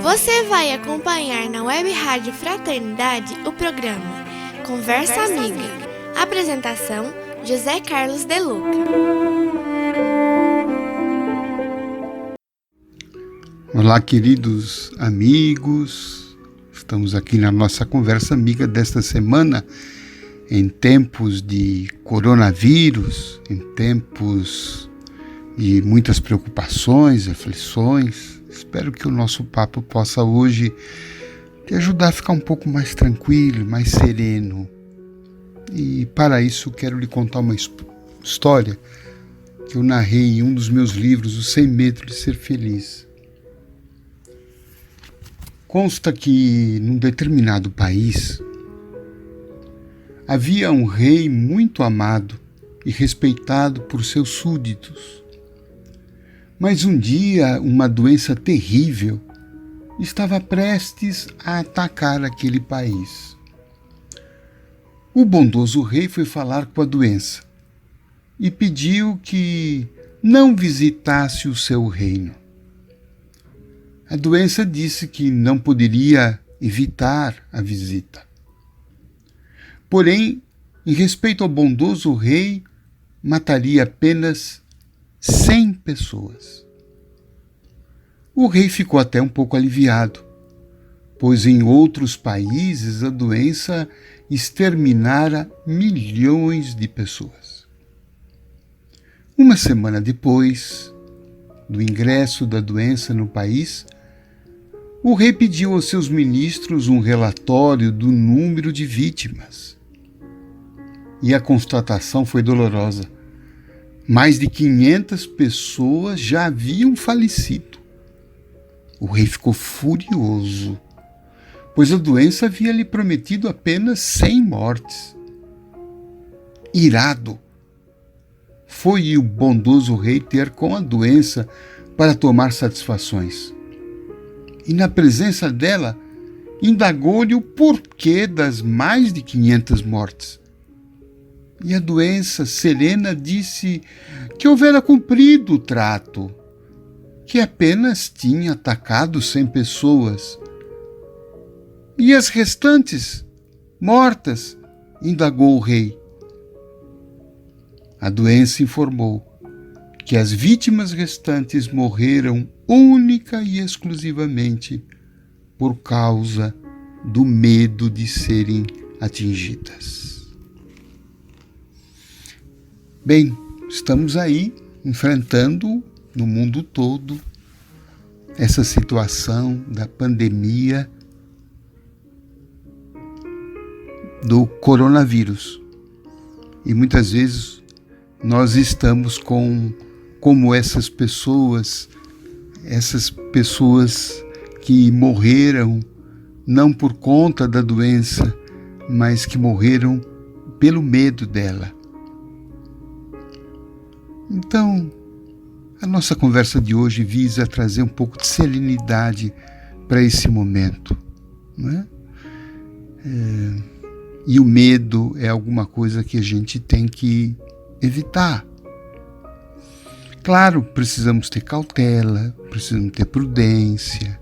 Você vai acompanhar na Web Rádio Fraternidade o programa Conversa Amiga. Apresentação: José Carlos de Luca. Olá, queridos amigos. Estamos aqui na nossa Conversa Amiga desta semana, em tempos de coronavírus, em tempos de muitas preocupações, aflições. Espero que o nosso papo possa hoje te ajudar a ficar um pouco mais tranquilo, mais sereno. E para isso quero lhe contar uma história que eu narrei em um dos meus livros, O Sem Medo de Ser Feliz. Consta que num determinado país havia um rei muito amado e respeitado por seus súditos. Mas um dia uma doença terrível estava prestes a atacar aquele país. O bondoso rei foi falar com a doença e pediu que não visitasse o seu reino. A doença disse que não poderia evitar a visita. Porém, em respeito ao bondoso rei, mataria apenas 100 pessoas. O rei ficou até um pouco aliviado, pois em outros países a doença exterminara milhões de pessoas. Uma semana depois do ingresso da doença no país, o rei pediu aos seus ministros um relatório do número de vítimas. E a constatação foi dolorosa. Mais de 500 pessoas já haviam falecido. O rei ficou furioso, pois a doença havia lhe prometido apenas 100 mortes. Irado, foi o bondoso rei ter com a doença para tomar satisfações. E na presença dela, indagou-lhe o porquê das mais de 500 mortes. E a doença serena disse que houvera cumprido o trato, que apenas tinha atacado 100 pessoas. E as restantes, mortas, indagou o rei. A doença informou que as vítimas restantes morreram única e exclusivamente por causa do medo de serem atingidas. Bem, estamos aí enfrentando no mundo todo essa situação da pandemia do coronavírus. E muitas vezes nós estamos como essas pessoas que morreram não por conta da doença, mas que morreram pelo medo dela. Então, a nossa conversa de hoje visa trazer um pouco de serenidade para esse momento, não é? E o medo é alguma coisa que a gente tem que evitar. Claro, precisamos ter cautela, precisamos ter prudência,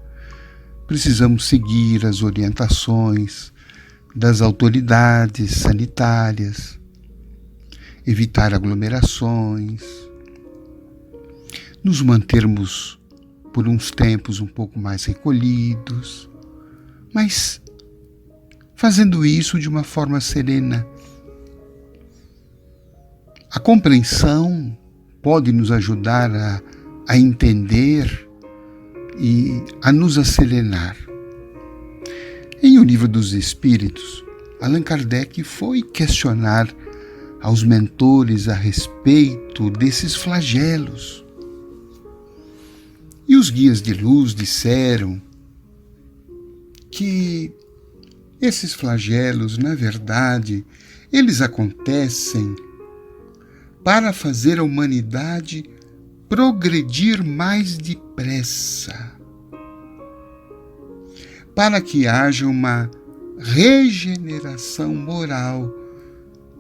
precisamos seguir as orientações das autoridades sanitárias, evitar aglomerações, nos mantermos por uns tempos um pouco mais recolhidos, mas fazendo isso de uma forma serena. A compreensão pode nos ajudar a entender e a nos acerenar. Em O Livro dos Espíritos, Allan Kardec foi questionar aos mentores a respeito desses flagelos. E os guias de luz disseram que esses flagelos, na verdade, eles acontecem para fazer a humanidade progredir mais depressa, para que haja uma regeneração moral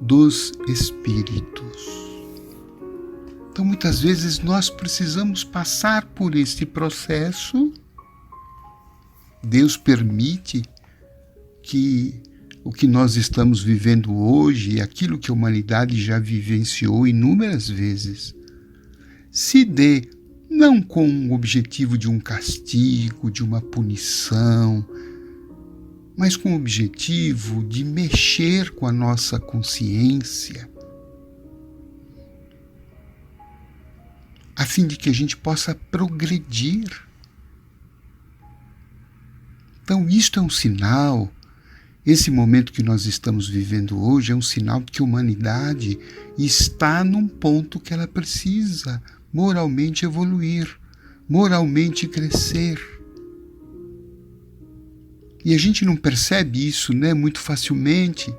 dos espíritos. Então, muitas vezes, nós precisamos passar por este processo Deus permite que o que nós estamos vivendo hoje, aquilo que a humanidade já vivenciou inúmeras vezes, se dê não com o objetivo de um castigo, de uma punição, mas com o objetivo de mexer com a nossa consciência, a fim de que a gente possa progredir. Então, isto é um sinal, esse momento que nós estamos vivendo hoje é um sinal de que a humanidade está num ponto que ela precisa moralmente evoluir, moralmente crescer. E a gente não percebe isso, né, muito facilmente.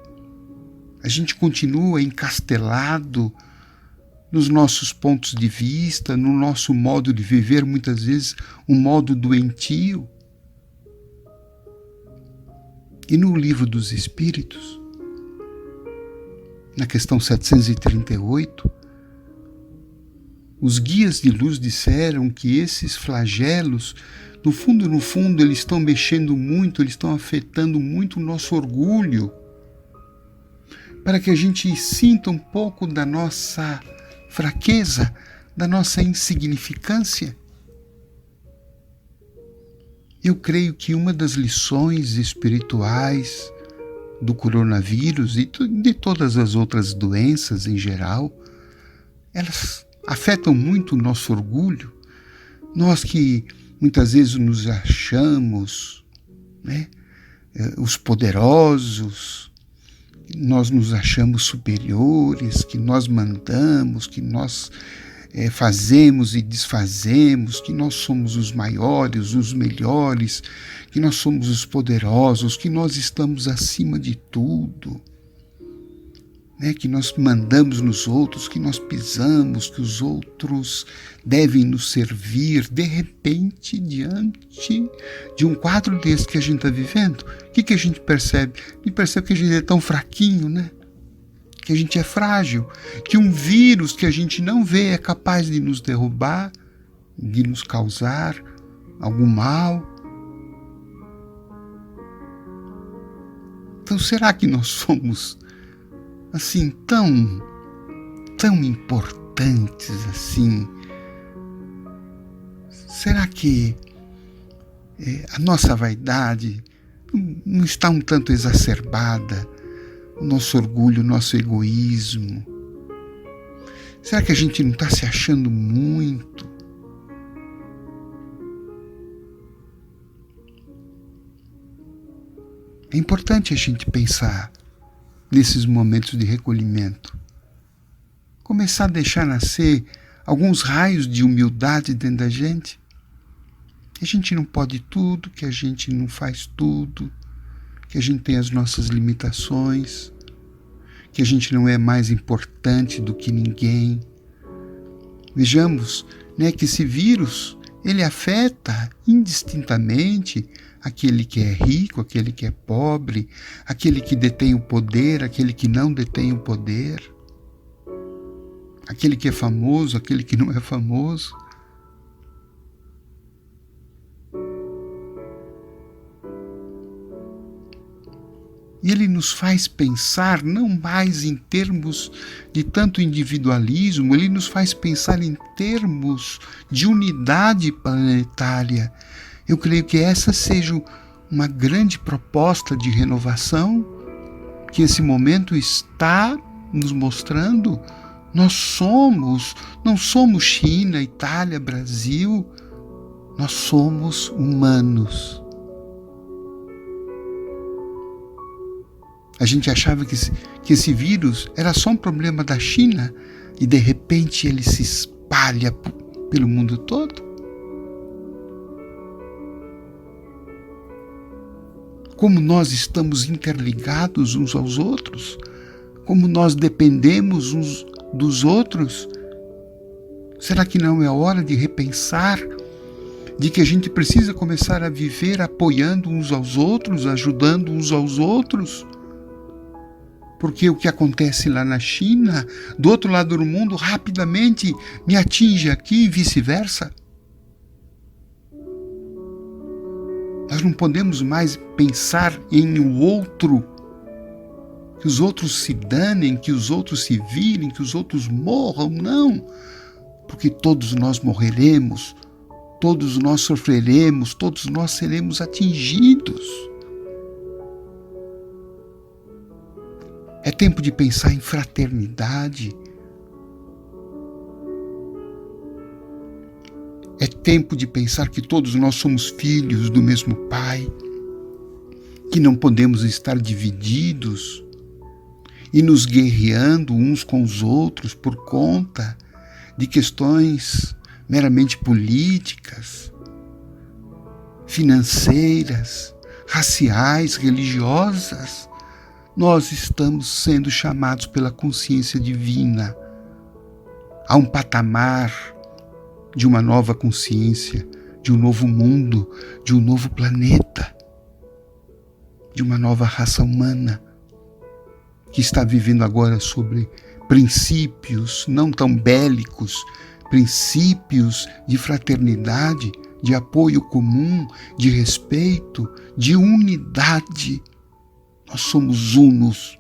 A gente continua encastelado nos nossos pontos de vista, no nosso modo de viver, muitas vezes um modo doentio. E no Livro dos Espíritos, na questão 738, os guias de luz disseram que esses flagelos, no fundo, eles estão mexendo muito, eles estão afetando muito o nosso orgulho, para que a gente sinta um pouco da nossa fraqueza, da nossa insignificância. Eu creio que uma das lições espirituais do coronavírus e de todas as outras doenças em geral, elas afetam muito o nosso orgulho. Nós que muitas vezes nos achamos, né, os poderosos, nós nos achamos superiores, que nós mandamos, que nós fazemos e desfazemos, que nós somos os maiores, os melhores, que nós somos os poderosos, que nós estamos acima de tudo, né? Que nós mandamos nos outros, que nós pisamos, que os outros devem nos servir. De repente, diante de um quadro desse que a gente está vivendo, o que a gente percebe? A gente percebe que a gente é tão fraquinho, né? Que a gente é frágil, que um vírus que a gente não vê é capaz de nos derrubar, de nos causar algum mal. Então, será que nós somos assim tão importantes assim? Será que a nossa vaidade não está um tanto exacerbada? O nosso orgulho, o nosso egoísmo? Será que a gente não está se achando muito? É importante a gente pensar nesses momentos de recolhimento. Começar a deixar nascer alguns raios de humildade dentro da gente. Que a gente não pode tudo, que a gente não faz tudo, que a gente tem as nossas limitações, que a gente não é mais importante do que ninguém. Vejamos, né, que esse vírus, ele afeta indistintamente aquele que é rico, aquele que é pobre, aquele que detém o poder, aquele que não detém o poder, aquele que é famoso, aquele que não é famoso. E ele nos faz pensar não mais em termos de tanto individualismo, ele nos faz pensar em termos de unidade planetária. Eu creio que essa seja uma grande proposta de renovação que esse momento está nos mostrando. Não somos China, Itália, Brasil, nós somos humanos. A gente achava que esse vírus era só um problema da China e de repente ele se espalha pelo mundo todo. Como nós estamos interligados uns aos outros, como nós dependemos uns dos outros. Será que não é hora de repensar de que a gente precisa começar a viver apoiando uns aos outros, ajudando uns aos outros? Porque o que acontece lá na China, do outro lado do mundo, rapidamente me atinge aqui e vice-versa. Nós não podemos mais pensar em o outro, que os outros se danem, que os outros se virem, que os outros morram, não. Porque todos nós morreremos, todos nós sofreremos, todos nós seremos atingidos. É tempo de pensar em fraternidade. É tempo de pensar que todos nós somos filhos do mesmo Pai, que não podemos estar divididos e nos guerreando uns com os outros por conta de questões meramente políticas, financeiras, raciais, religiosas. Nós estamos sendo chamados pela consciência divina a um patamar de uma nova consciência, de um novo mundo, de um novo planeta, de uma nova raça humana que está vivendo agora sobre princípios não tão bélicos, princípios de fraternidade, de apoio comum, de respeito, de unidade. Nós somos unos.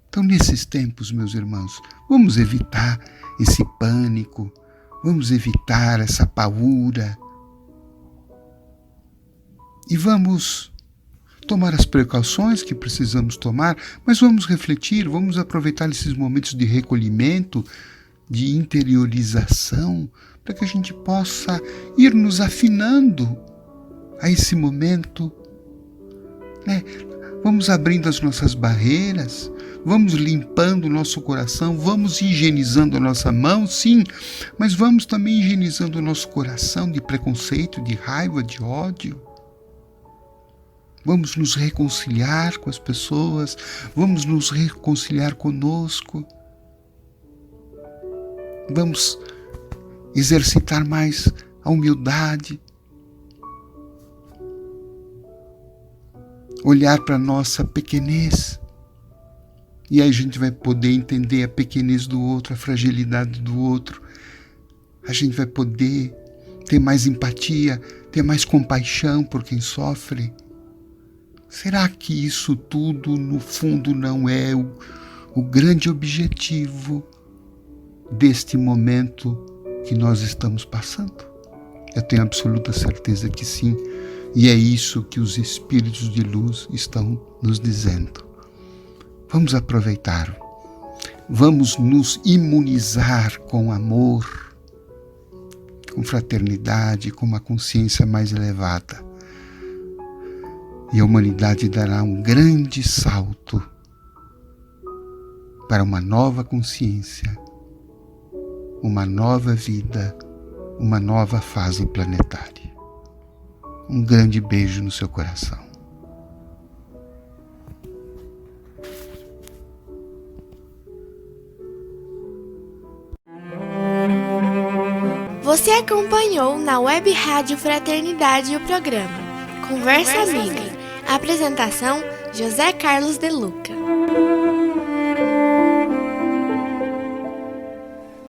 Então, nesses tempos, meus irmãos, vamos evitar esse pânico, vamos evitar essa paura e vamos tomar as precauções que precisamos tomar, mas vamos refletir, vamos aproveitar esses momentos de recolhimento, de interiorização, para que a gente possa ir nos afinando a esse momento, né? Vamos abrindo as nossas barreiras, vamos limpando o nosso coração, vamos higienizando a nossa mão, sim, mas vamos também higienizando o nosso coração de preconceito, de raiva, de ódio. Vamos nos reconciliar com as pessoas, vamos nos reconciliar conosco. Vamos exercitar mais a humildade. Olhar para a nossa pequenez. E aí a gente vai poder entender a pequenez do outro, a fragilidade do outro. A gente vai poder ter mais empatia, ter mais compaixão por quem sofre. Será que isso tudo, no fundo, não é o grande objetivo deste momento que nós estamos passando? Eu tenho absoluta certeza que sim, e é isso que os espíritos de luz estão nos dizendo. Vamos aproveitar, vamos nos imunizar com amor, com fraternidade, com uma consciência mais elevada. E a humanidade dará um grande salto para uma nova consciência, uma nova vida, uma nova fase planetária. Um grande beijo no seu coração. Você acompanhou na Web Rádio Fraternidade o programa Conversa Amiga. Apresentação: José Carlos de Luca.